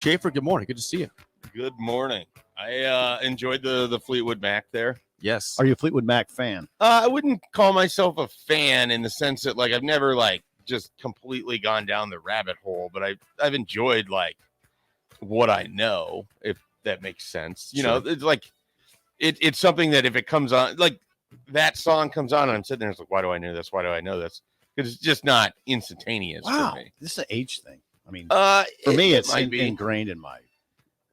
Schaefer, good morning. Good to see you. Good morning. I enjoyed the Fleetwood Mac there. Yes. Are you a Fleetwood Mac fan? I wouldn't call myself a fan in the sense that I've never just completely gone down the rabbit hole, but I've enjoyed what I know, if that makes sense. You know, it's it's something that if it comes on, that song comes on, and I'm sitting there, it's why do I know this? Why do I know this? Because it's just not instantaneous for me. This is an age thing. I mean, for me, it it's might be ingrained in my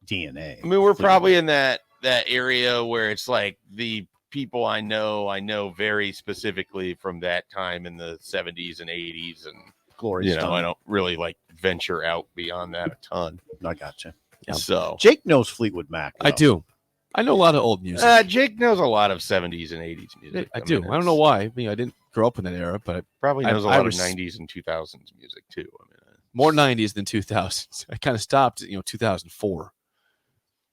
DNA. I mean, we're probably in that area where it's the people I know very specifically from that time in the 70s and 80s, and glorious. I don't really venture out beyond that a ton. I gotcha. Yeah. So Jake knows Fleetwood Mac. I do. I know a lot of old music. Jake knows a lot of 70s and 80s music. I do. I don't know why. I mean, I didn't grow up in that era, but probably knows a lot of 90s and 2000s music too. I mean, more 90s than 2000s. I kind of stopped at 2004.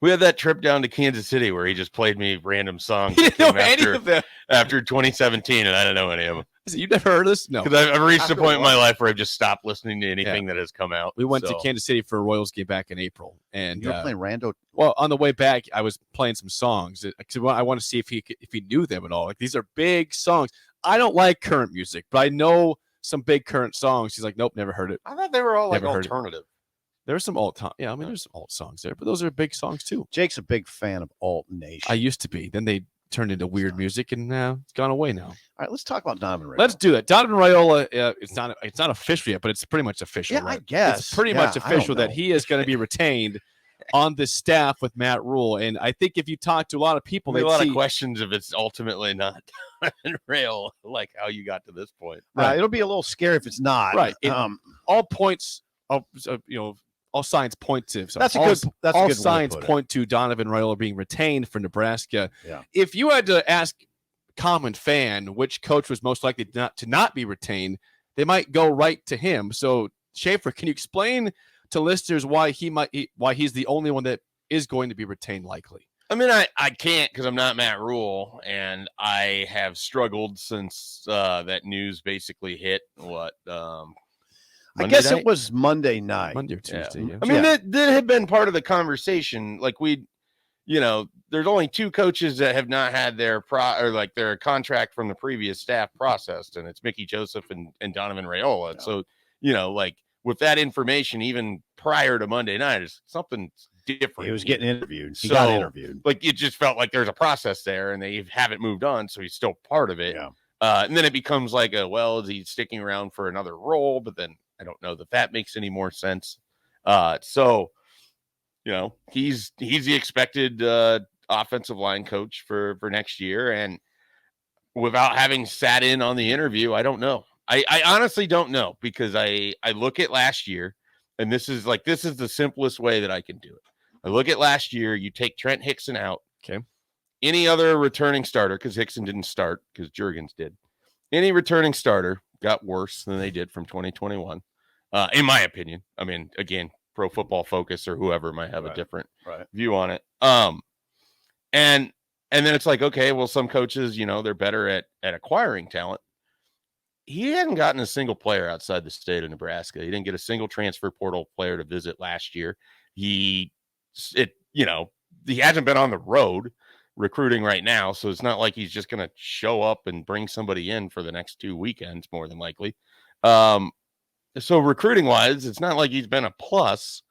We had that trip down to Kansas City where he just played me random songs. You didn't know any of them after 2017, and I don't know any of them. You never heard of this? No, because I've reached a point in my life where I've just stopped listening to anything that has come out. We went to Kansas City for a Royals game back in April, and you were playing Rando. Well, on the way back, I was playing some songs because I want to see if he knew them at all. These are big songs. I don't like current music, but I know some big current songs. He's like, nope, never heard it. I thought they were all alternative. There's some alt, yeah. I mean, there's some alt songs there, but those are big songs too. Jake's a big fan of alt nation. I used to be. Then they turned into weird music, and it's gone away now. All right, let's talk about Donovan Raiola. Let's do that. Donovan Raiola. It's not official yet, but it's pretty much official. Yeah, right? I guess it's pretty much official that he is going to be retained on the staff with Matt Rule. And I think if you talk to a lot of people, a lot of questions if it's ultimately not Donovan Raiola, how you got to this point. Right. It'll be a little scary if it's not. Right. All points of all signs point to. That's a good signs point to Donovan Raiola being retained for Nebraska. Yeah. If you had to ask common fan which coach was most likely to not be retained, they might go right to him. So Schaefer, can you explain to listeners why he's the only one that is going to be retained likely? I mean, I can't because I'm not Matt Rule, and I have struggled since that news basically hit. I guess it was Monday night. Monday or Tuesday. Yeah. I mean, that had been part of the conversation. There's only two coaches that have not had their their contract from the previous staff processed, and it's Mickey Joseph and Donovan Raiola. Yeah. So, with that information, even prior to Monday night, it's something different. He was getting interviewed. He got interviewed. It just felt like there's a process there, and they haven't moved on, so he's still part of it. Yeah. And then it becomes is he sticking around for another role? But then I don't know that makes any more sense. So, he's the expected offensive line coach for next year. And without having sat in on the interview, I don't know. I honestly don't know because I look at last year, and this is the simplest way that I can do it. I look at last year, you take Trent Hickson out. Okay. Any other returning starter, because Hickson didn't start, because Juergens did. Any returning starter got worse than they did from 2021, in my opinion. I mean, again, Pro Football Focus or whoever might have a different view on it. And then it's okay, well, some coaches, they're better at acquiring talent. He hadn't gotten a single player outside the state of Nebraska. He didn't get a single transfer portal player to visit last year. He hasn't been on the road recruiting right now, so it's not like he's just going to show up and bring somebody in for the next 2 weekends, more than likely. So recruiting wise, it's not like he's been a plus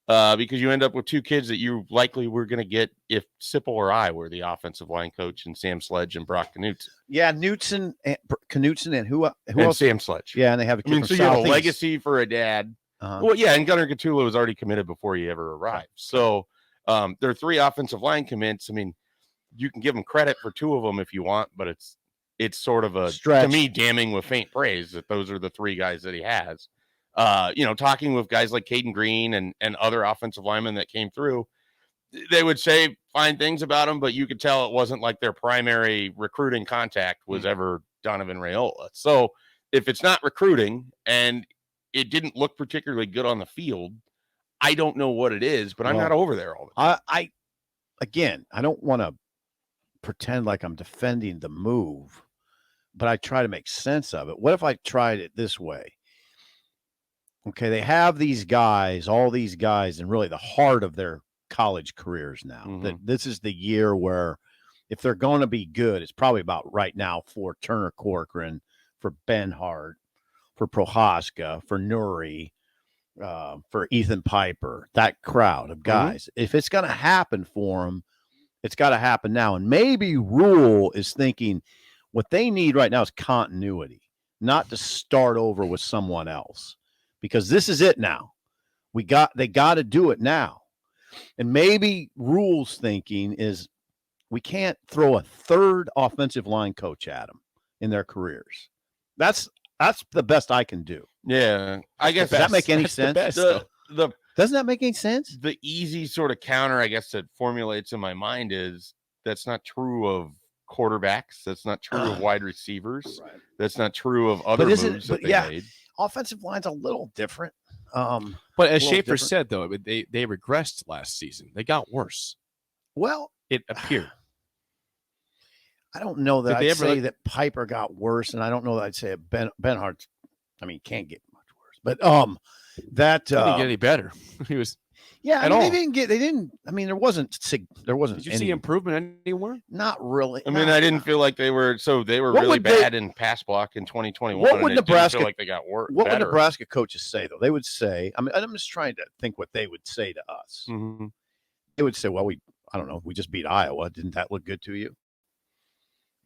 because you end up with two kids that you likely were going to get if Sipple or I were the offensive line coach, and Sam Sledge and Brock Knutson. Yeah, Knutson and who else? Sam Sledge. Yeah, and they have a kid so you have a legacy for a dad. Uh-huh. Well, yeah, and Gunnar Gattulo was already committed before he ever arrived. So there are three offensive line commits. I mean, you can give them credit for two of them if you want, but it's sort of a stretch. To me, damning with faint praise that those are the three guys that he has. Talking with guys like Caden Green and other offensive linemen that came through, they would say fine things about him, but you could tell it wasn't like their primary recruiting contact was ever Donovan Raiola. So if it's not recruiting and it didn't look particularly good on the field, I don't know what it is, but I'm not over there all the time. I don't want to pretend like I'm defending the move, but I try to make sense of it. What if I tried it this way? Okay, they have these guys, all these guys, and really the heart of their college careers now. Mhm. That this is the year where, if they're going to be good, it's probably about right now for Turner Corcoran, for Ben Hart, for Prohaska, for Nuri, for Ethan Piper, that crowd of guys. If it's going to happen for them, it's got to happen now. And maybe Rule is thinking what they need right now is continuity, not to start over with someone else, because this is it now. They got to do it now. And maybe Rule's thinking is we can't throw a third offensive line coach at them in their careers. That's the best I can do. Yeah, I guess Does that make any sense? Doesn't that make any sense? The easy sort of counter, I guess, that formulates in my mind is that's not true of quarterbacks. That's not true of wide receivers. Right. That's not true of other moves that they made. Offensive line's a little different. But as Schaefer said, though, they regressed last season. They got worse. Well, it appeared. I don't know that I'd say that Piper got worse, and I don't know that I'd say Ben Hart. I mean, can't get much worse, but that didn't get any better. He was. Yeah, I mean, they didn't get. They didn't. I mean, there wasn't. Did you see improvement anywhere? Not really. I mean, I didn't feel like they were. So they were really bad in pass block in 2021. What would Nebraska feel like they got worse? What would Nebraska coaches say though? They would say. I mean, I'm just trying to think what they would say to us. Mm-hmm. They would say, "Well, I don't know. We just beat Iowa. Didn't that look good to you?"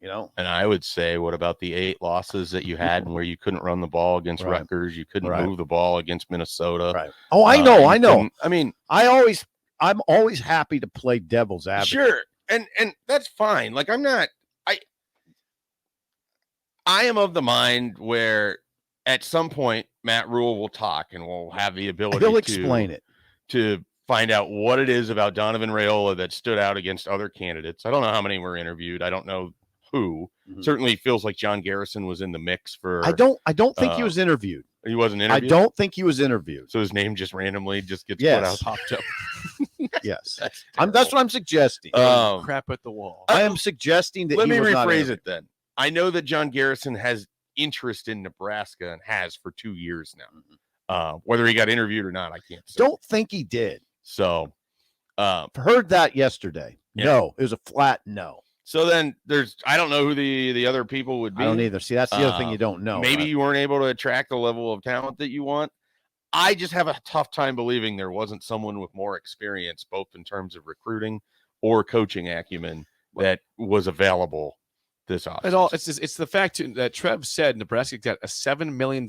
You know, and I would say, what about the 8 losses that you had and where you couldn't run the ball against Rutgers? You couldn't move the ball against Minnesota. Right. Oh, I know. I mean, I'm always happy to play devil's advocate. Sure. And that's fine. Like I am of the mind where at some point Matt Rule will talk and we'll have the ability He'll explain it to find out what it is about Donovan Raiola that stood out against other candidates. I don't know how many were interviewed. I don't know who. Certainly feels like John Garrison was in the mix for. I don't think he was interviewed. He wasn't interviewed. I don't think he was interviewed. So his name just randomly gets put out, popped up. Yes, that's what I'm suggesting. Crap at the wall. I am suggesting that. Let me rephrase it then. I know that John Garrison has interest in Nebraska and has for 2 years now. Whether he got interviewed or not, I can't say. Don't think he did. So, heard that yesterday. Yeah. No, it was a flat no. So then I don't know who the other people would be. I don't either. See, that's the other thing you don't know. Maybe you weren't able to attract the level of talent that you want. I just have a tough time believing there wasn't someone with more experience, both in terms of recruiting or coaching acumen, that was available this offseason. It's the fact that Trev said Nebraska got a $7 million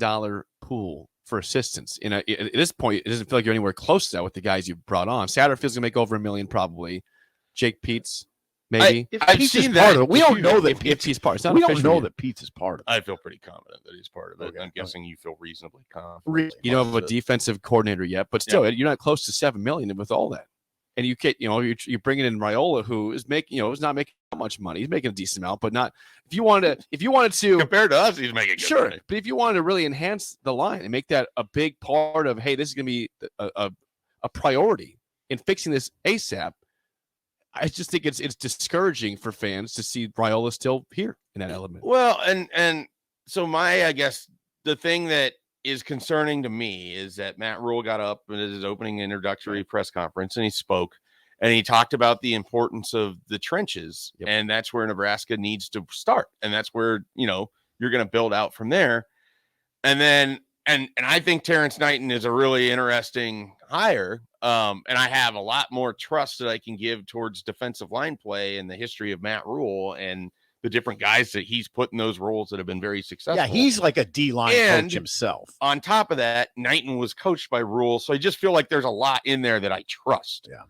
pool for assistants. At this point, it doesn't feel like you're anywhere close to that with the guys you brought on. Satterfield's gonna make over $1 million probably. Jake Peets. Maybe I've seen that. Part of it. We don't know that if he's part. We don't know that Peets is part of it. I feel pretty confident that he's part of it. Okay. I'm guessing you feel reasonably confident. You don't have a defensive coordinator yet, but still, you're not close to $7 million with all that. And you get, you're bringing in Raiola, who is making, is not making that much money. He's making a decent amount, but not if you wanted to compared to us, he's making good money. But if you wanted to really enhance the line and make that a big part of, hey, this is going to be a priority in fixing this ASAP. I just think it's discouraging for fans to see Raiola still here in that element. Well, and so I guess the thing that is concerning to me is that Matt Rule got up in his opening introductory press conference and he spoke and he talked about the importance of the trenches. Yep. And that's where Nebraska needs to start. And that's where, you're going to build out from there. And then, and I think Terrence Knighton is a really interesting hire. And I have a lot more trust that I can give towards defensive line play and the history of Matt Rule and the different guys that he's put in those roles that have been very successful. Yeah, he's like a D-line coach himself. On top of that, Knighton was coached by Rule. So I just feel like there's a lot in there that I trust. Yeah.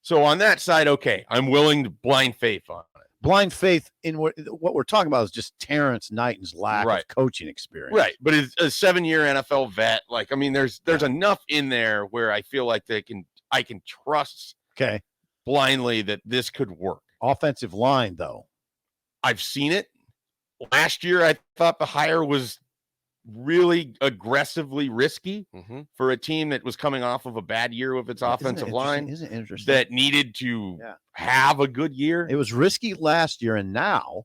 So on that side, okay, I'm willing to blind faith on it. Blind faith in what we're talking about is just Terrence Knighton's lack of coaching experience. Right. But it's a 7-year NFL vet. Like, I mean, there's enough in there where I feel like I can trust blindly that this could work. Offensive line, though. I've seen it. Last year, I thought the hire was really aggressively risky for a team that was coming off of a bad year with its offensive line. Isn't it interesting? That needed to have a good year. It was risky last year, and now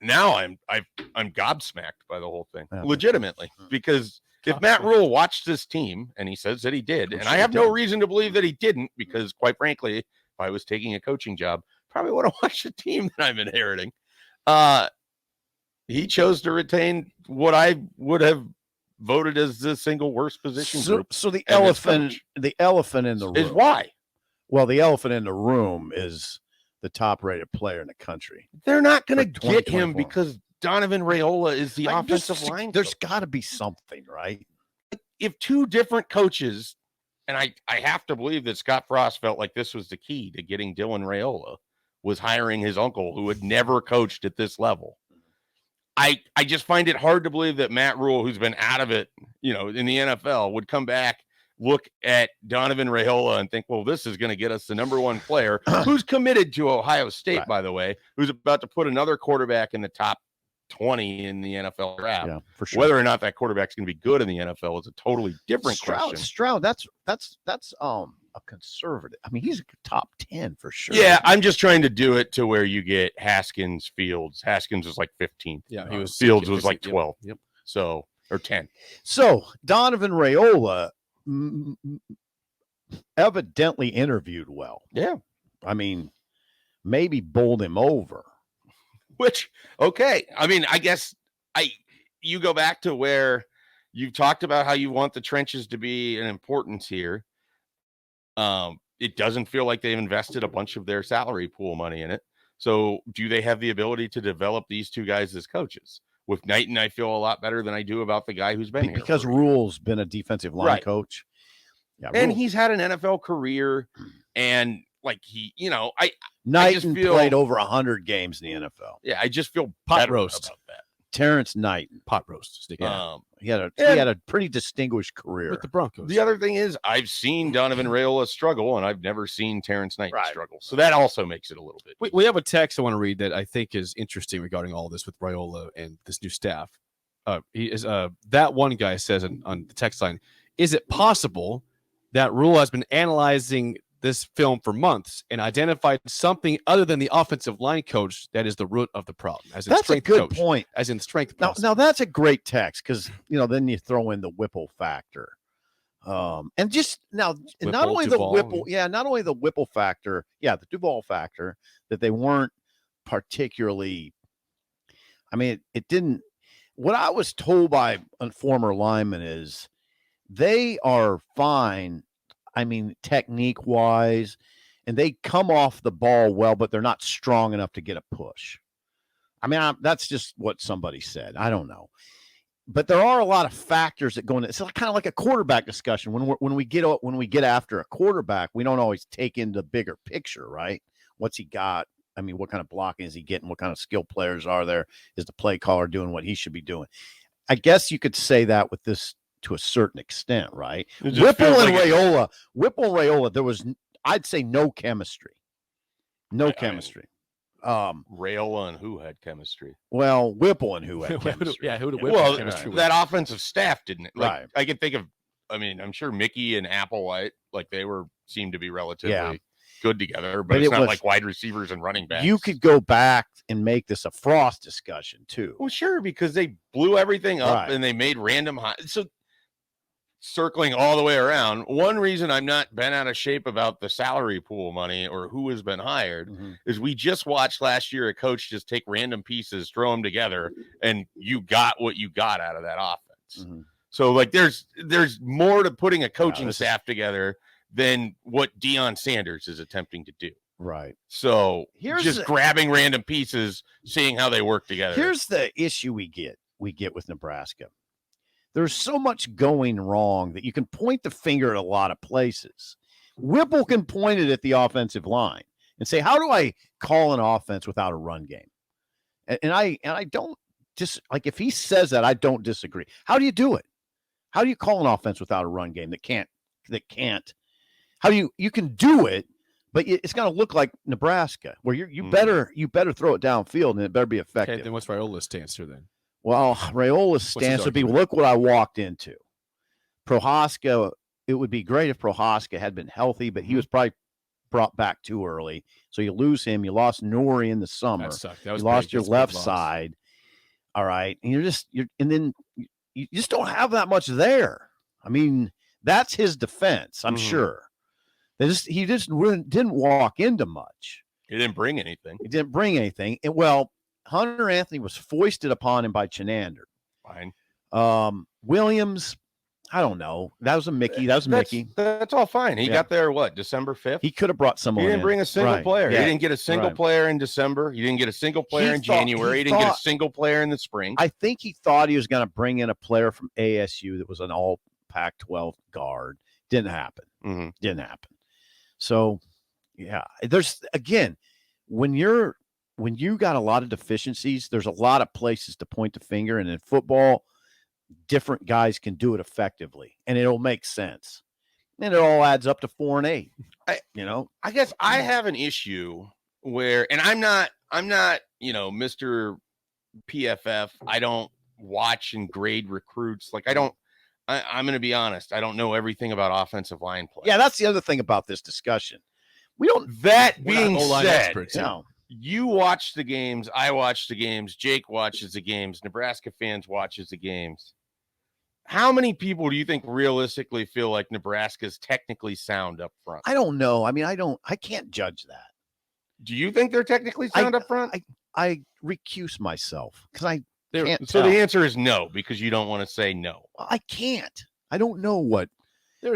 I'm gobsmacked by the whole thing, legitimately, because If Matt Rule watched this team, and he says that he did, and I have no reason to believe that he didn't, because quite frankly, if I was taking a coaching job, probably would have watched the team that I'm inheriting. He chose to retain what I would have voted as the single worst position group. So the elephant in the room is why. Well, the elephant in the room is the top-rated player in the country. They're not going to get him because Donovan Raiola is the offensive line. There's got to be something, right? If two different coaches, and I have to believe that Scott Frost felt like this was the key to getting Dylan Raiola, was hiring his uncle who had never coached at this level. I just find it hard to believe that Matt Rule, who's been out of it, in the NFL, would come back, look at Donovan Raiola and think, well, this is going to get us the number one player who's committed to Ohio State, by the way, who's about to put another quarterback in the top 20 in the NFL draft. Yeah, for sure. Whether or not that quarterback's going to be good in the NFL is a totally different question. Stroud, that's a conservative. I mean, he's a top 10 for sure. Yeah, I'm just trying to do it to where you get Haskins, Fields. Haskins was like 15th. Yeah, he was. Fields was like 12. Yep. So, or 10. So Donovan Raiola evidently interviewed well. Yeah. I mean, maybe bowled him over. Which, okay. I mean, I guess you go back to where you've talked about how you want the trenches to be an importance here. It doesn't feel like they've invested a bunch of their salary pool money in it. So do they have the ability to develop these two guys as coaches? With Knighton, I feel a lot better than I do about the guy who's been here. Because Rule's been a defensive line coach. Yeah, and he's had an NFL career, and like Knighton played over 100 games in the NFL. Yeah, I just feel pot roast about that. Terrence Knighton, pot roast. Yeah. He had a pretty distinguished career with the Broncos. The other thing is, I've seen Donovan Raiola struggle, and I've never seen Terrence Knighton struggle. So that also makes it a little bit. We have a text I want to read that I think is interesting regarding all this with Raiola and this new staff. That one guy says on the text line, is it possible that Rule has been analyzing this film for months and identified something other than the offensive line coach that is the root of the problem? That's a good point. As in strength. Now that's a great text because then you throw in the Whipple factor, and just now Whipple, not only Duval, the Whipple, not only the Whipple factor, the Duval factor that they weren't particularly. I mean, it didn't. What I was told by a former lineman is they are fine. I mean, technique wise, and they come off the ball well, but they're not strong enough to get a push. I mean, that's just what somebody said. I don't know, but there are a lot of factors that go into. It's kind of like a quarterback discussion. When we get after a quarterback, we don't always take in the bigger picture, right? What's he got? I mean, what kind of blocking is he getting? What kind of skill players are there? Is the play caller doing what he should be doing? I guess you could say that with this to a certain extent, right? Whipple and Raiola, there was, I'd say, no chemistry. No chemistry. Raiola and who had chemistry? Well, Whipple and who had chemistry. Who did Whipple have chemistry with? That offensive staff didn't. Right. I can think of, I'm sure Mickey and Applewhite, they seemed to be relatively good together, but it's not like wide receivers and running backs. You could go back and make this a Frost discussion too. Well, sure, because they blew everything up and they made random high. So circling all the way around, one reason I'm not bent out of shape about the salary pool money or who has been hired is we just watched last year a coach just take random pieces, throw them together, and you got what you got out of that offense. So there's more to putting a coaching staff together than what Deion Sanders is attempting to do. Right. So just grabbing random pieces, seeing how they work together. Here's the issue we get with Nebraska. There's so much going wrong that you can point the finger at a lot of places. Whipple can point it at the offensive line and say, how do I call an offense without a run game? And I don't if he says that, I don't disagree. How do you do it? How do you call an offense without a run game that can't, how do you can do it, but it's going to look like Nebraska where you better throw it downfield and it better be effective. Okay, then what's Raiola's stance here then? Well, Raiola's stance would be, look what I walked into. Prohaska, it would be great if Prohaska had been healthy, but he was probably brought back too early. So you lose him. You lost Nori in the summer. That sucked. You lost your left side. All right. And and then you just don't have that much there. I mean, that's his defense, I'm sure. He just didn't walk into much. He didn't bring anything. Well, Hunter Anthony was foisted upon him by Chenander. Fine. Williams, I don't know. That was a Mickey. That's all fine. He got there, December 5th? He could have brought someone in. He didn't bring a single player. Yeah. He didn't get a single player in December. He didn't get a single player in January. He didn't get a single player in the spring. I think he thought he was going to bring in a player from ASU that was an all Pac-12 guard. Didn't happen. Didn't happen. So, yeah, there's, again, when you got a lot of deficiencies, there's a lot of places to point the finger. And in football, different guys can do it effectively, and it'll make sense. And it all adds up to 4-8. I guess I have an issue where, and I'm not, Mr. PFF. I don't watch and grade recruits. Like I'm going to be honest. I don't know everything about offensive line play. Yeah. That's the other thing about this discussion. That being said, experts, you watch the games. I watch the games. Jake watches the games. Nebraska fans watches the games. How many people do you think realistically feel like Nebraska's technically sound up front? I don't know. I mean, I can't judge that. Do you think they're technically sound up front? I recuse myself because I can't. So the answer is no, because you don't want to say no. I can't. I don't know what.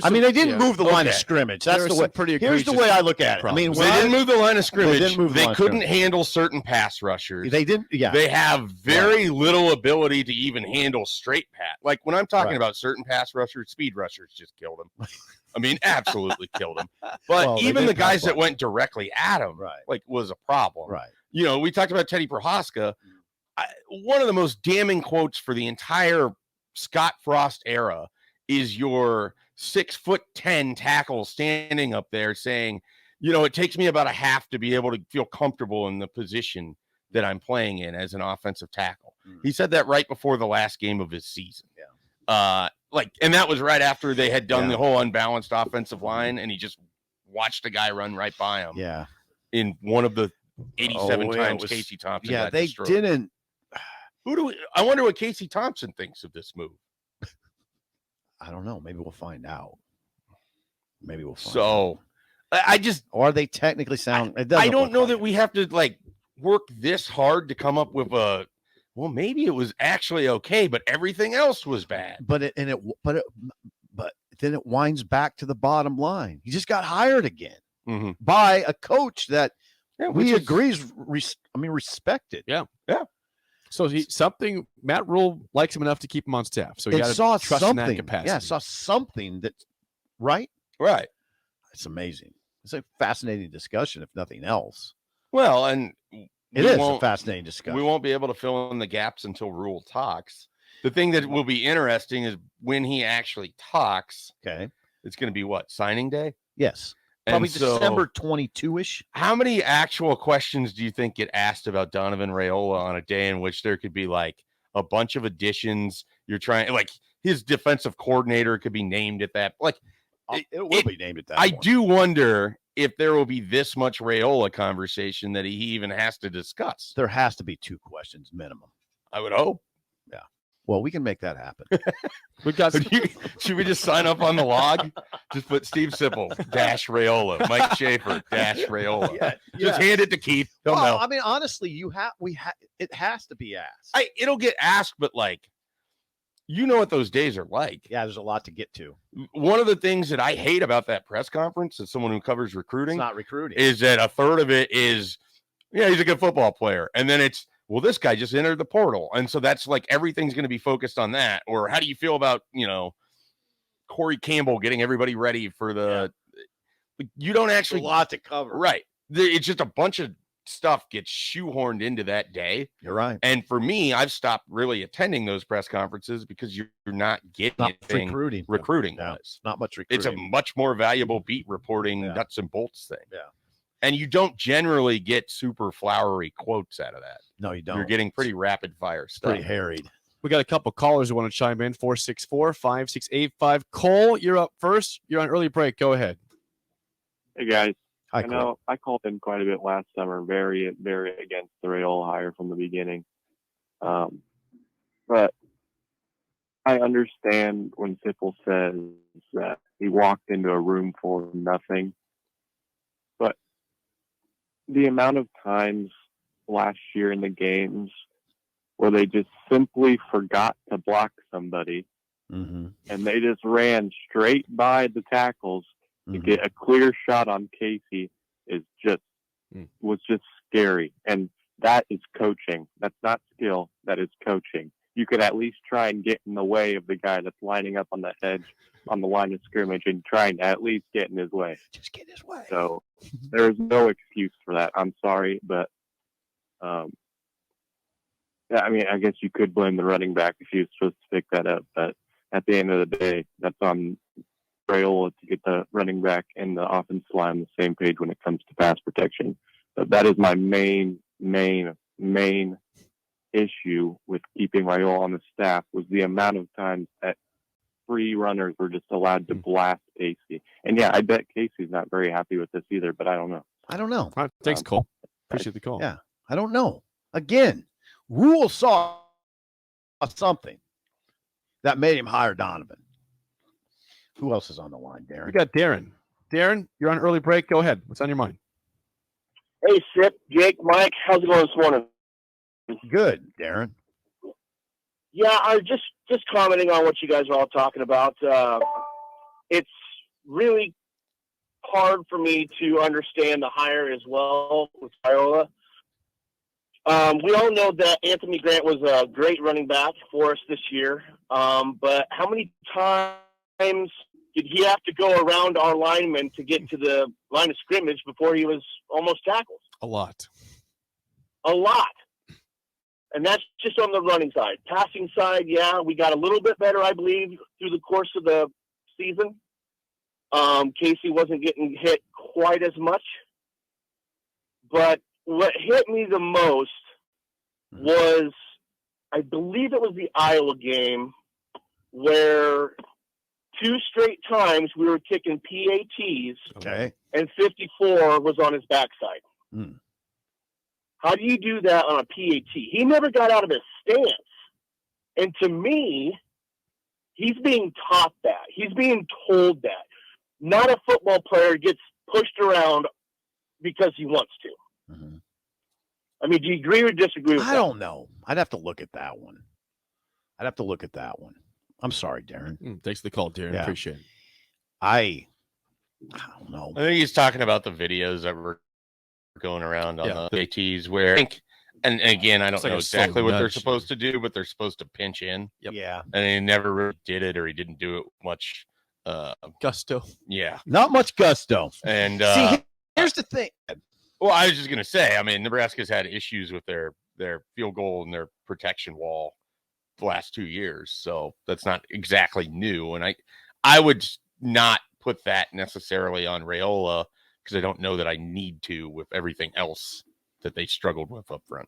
I mean, they didn't move the line of scrimmage. That's the way. Here's the way I look at it. I mean, they didn't move the line of scrimmage. They couldn't handle certain pass rushers. They didn't. Yeah. They have very little ability to even handle straight pass. Like when I'm talking about certain pass rushers, speed rushers just killed them. I mean, absolutely killed them. But even the guys that went directly at him, was a problem. Right. We talked about Teddy Prohaska. One of the most damning quotes for the entire Scott Frost era is your 6'10" tackle standing up there saying, it takes me about a half to be able to feel comfortable in the position that I'm playing in as an offensive tackle. He said that right before the last game of his season. Yeah. And that was right after they had done the whole unbalanced offensive line, and he just watched a guy run right by him. Yeah. In one of the 87 times Casey Thompson. Yeah, they didn't. I wonder what Casey Thompson thinks of this move. I don't know. Maybe we'll find out. I just, or are they technically sound? I don't know that we have to work this hard to come up with maybe it was actually okay, but everything else was bad. But then it winds back to the bottom line. He just got hired again by a coach that we agrees. Respected. Yeah. Yeah. So Matt Rule likes him enough to keep him on staff. So you got to trust in that capacity. Yeah, saw something that's right. Right. It's amazing. It's a fascinating discussion, if nothing else. Well, and it is a fascinating discussion. We won't be able to fill in the gaps until Rule talks. The thing that will be interesting is when he actually talks. Okay. It's going to be what? Signing day? Yes. Probably December 22-ish. How many actual questions do you think get asked about Donovan Raiola on a day in which there could be a bunch of additions? You're trying, his defensive coordinator could be named at that. It will be named at that. I do wonder if there will be this much Raiola conversation that he even has to discuss. There has to be 2 questions minimum. I would hope. Yeah. Well, we can make that happen. Should we just sign up on the log? Just put Steve Sipple - Raiola, Mike Schaefer - Raiola. Just hand it to Keith. He'll know. I mean, honestly, it has to be asked. It'll get asked, but what those days are like. Yeah, there's a lot to get to. One of the things that I hate about that press conference, as someone who covers recruiting, it's not recruiting, is that a third of it is, he's a good football player, and then it's, well, this guy just entered the portal. And so that's everything's going to be focused on that. Or how do you feel about, Corey Campbell getting everybody ready for you don't actually. It's a lot to cover. Right. It's just a bunch of stuff gets shoehorned into that day. You're right. And for me, I've stopped really attending those press conferences because you're not getting anything recruiting. Wise. Not much recruiting. It's a much more valuable beat reporting nuts and bolts thing. Yeah. And you don't generally get super flowery quotes out of that. No, you don't. You're getting pretty rapid fire stuff. Pretty harried. We got a couple callers who want to chime in. 464-5685. Cole, you're up first. You're on early break. Go ahead. Hey, guys. Hi, I know I called in quite a bit last summer, very, very against the Raiola hire from the beginning. But I understand when Sipple says that he walked into a room full of nothing, but the amount of times last year in the games where they just simply forgot to block somebody and they just ran straight by the tackles to get a clear shot on Casey was just scary. And that is coaching. That's not skill. That is coaching. You could at least try and get in the way of the guy that's lining up on the edge on the line of scrimmage and trying to at least get in his way. Just get in his way. So there's no excuse for that. I'm sorry, but yeah, I mean, I guess you could blame the running back if he was supposed to pick that up, but at the end of the day, that's on Raiola to get the running back and the offensive line on the same page when it comes to pass protection. But that is my main issue with keeping Raiola on the staff was the amount of times that free runners were just allowed to blast Casey. And yeah, I bet Casey's not very happy with this either, but I don't know. All right, thanks, Cole. Appreciate the call. Yeah, I don't know. Again, Rule saw something that made him hire Donovan. Who else is on the line, Darren? We got Darren. Darren, you're on early break. Go ahead. What's on your mind? Hey, Sip, Jake, Mike, how's it going this morning? Good, Darren. Yeah, I was just commenting on what you guys are all talking about. It's really hard for me to understand the hire as well with Raiola. We all know that Anthony Grant was a great running back for us this year, but how many times did he have to go around our linemen to get to the line of scrimmage before he was almost tackled? A lot. And that's just on the running side. Passing side, yeah, we got a little bit better, I believe, through the course of the season. Casey wasn't getting hit quite as much. But what hit me the most was, I believe it was the Iowa game, where 2 straight times we were kicking PATs, and 54 was on his backside. How do you do that on a PAT? He never got out of his stance. And to me, he's being taught that. He's being told that. Not a football player gets pushed around because he wants to. I mean, do you agree or disagree with that? I don't know. I'd have to look at that one. I'm sorry, Darren. Thanks for the call, Darren. Yeah. Appreciate it. I don't know. I think he's talking about the videos that were going around on the ATs where, and again, I don't know exactly what they're supposed to do, but they're supposed to pinch in. Yeah. And he never really did it, or he didn't do it with much gusto. Yeah. Not much gusto. And see, here's the thing. Well, I was just going to say, I mean, Nebraska's had issues with their field goal and their protection wall the last 2 years. So that's not exactly new. And I would not put that necessarily on Raiola because I don't know that I need to with everything else that they struggled with up front.